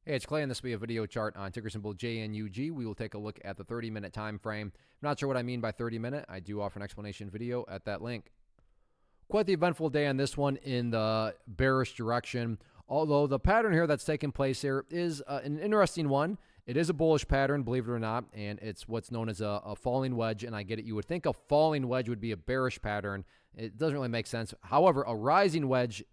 Hey, it's Clay, and this will be a video chart on ticker symbol JNUG. We will take a look at the 30-minute time frame. If not sure what I mean by 30-minute, I do offer an explanation video at that link. Quite the eventful day on this one in the bearish direction. Although the pattern here that's taking place here is an interesting one. It is a bullish pattern, believe it or not, and it's what's known as a falling wedge. And I get it. You would think a falling wedge would be a bearish pattern. It doesn't really make sense. However, a rising wedge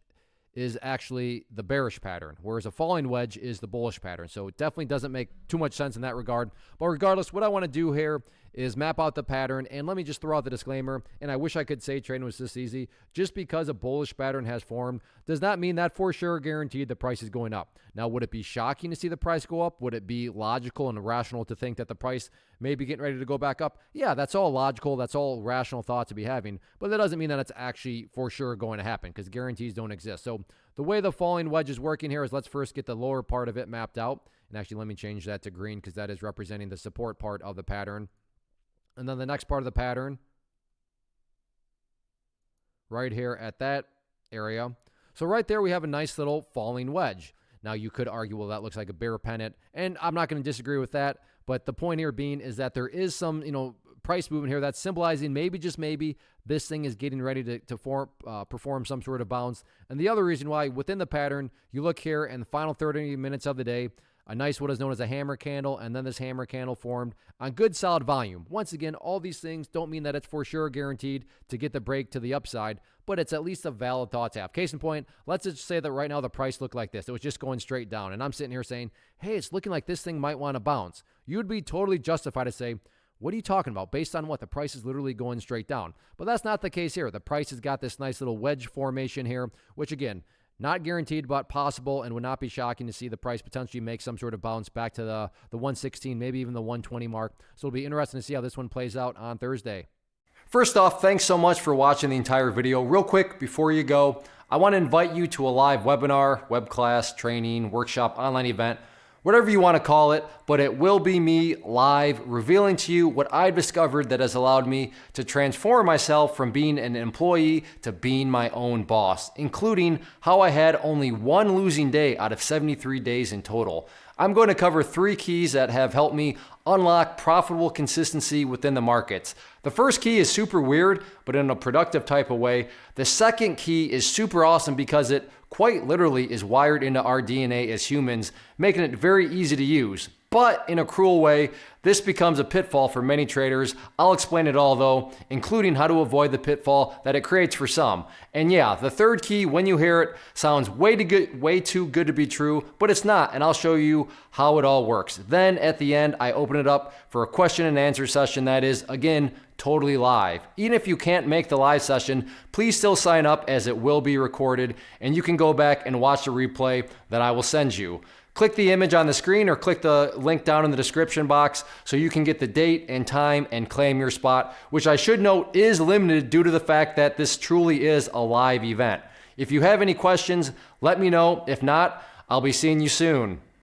is actually the bearish pattern, whereas a falling wedge is the bullish pattern. So it definitely doesn't make too much sense in that regard. But regardless, what I want to do here is map out the pattern. And let me just throw out the disclaimer, and I wish I could say trading was this easy. Just because a bullish pattern has formed does not mean that for sure guaranteed the price is going up. Now, would it be shocking to see the price go up? Would it be logical and rational to think that the price may be getting ready to go back up? Yeah, that's all logical. That's all rational thought to be having. But that doesn't mean that it's actually for sure going to happen, because guarantees don't exist. So the way the falling wedge is working here is let's first get the lower part of it mapped out. And actually, let me change that to green, because that is representing the support part of the pattern. And then the next part of the pattern, right here at that area. So right there, we have a nice little falling wedge. Now, you could argue, well, that looks like a bear pennant, and I'm not going to disagree with that. But the point here being is that there is some, price movement here that's symbolizing maybe, just maybe, this thing is getting ready to perform some sort of bounce. And the other reason why, within the pattern, you look here in the final 30 minutes of the day, a nice what is known as a hammer candle, and then this hammer candle formed on good solid volume. Once again, all these things don't mean that it's for sure guaranteed to get the break to the upside, but it's at least a valid thought to have. Case in point, let's just say that right now the price looked like this. It was just going straight down, and I'm sitting here saying, hey, it's looking like this thing might want to bounce. You'd be totally justified to say, what are you talking about? Based on what? The price is literally going straight down. But that's not the case here. The price has got this nice little wedge formation here, which again, not guaranteed, but possible, and would not be shocking to see the price potentially make some sort of bounce back to the 116, maybe even the 120 mark. So it'll be interesting to see how this one plays out on Thursday. First off, thanks so much for watching the entire video. Real quick, before you go, I want to invite you to a live webinar, web class, training, workshop, online event, whatever you want to call it, but it will be me live revealing to you what I've discovered that has allowed me to transform myself from being an employee to being my own boss, including how I had only one losing day out of 73 days in total. I'm going to cover 3 keys that have helped me unlock profitable consistency within the markets. The first key is super weird, but in a productive type of way. The second key is super awesome because it quite literally is wired into our DNA as humans, making it very easy to use. But in a cruel way, this becomes a pitfall for many traders. I'll explain it all though, including how to avoid the pitfall that it creates for some. And yeah, the third key, when you hear it, sounds way too good to be true, but it's not, and I'll show you how it all works. Then at the end, I open it up for a question and answer session that is, again, totally live. Even if you can't make the live session, please still sign up as it will be recorded, and you can go back and watch the replay that I will send you. Click the image on the screen or click the link down in the description box so you can get the date and time and claim your spot, which I should note is limited due to the fact that this truly is a live event. If you have any questions, let me know. If not, I'll be seeing you soon.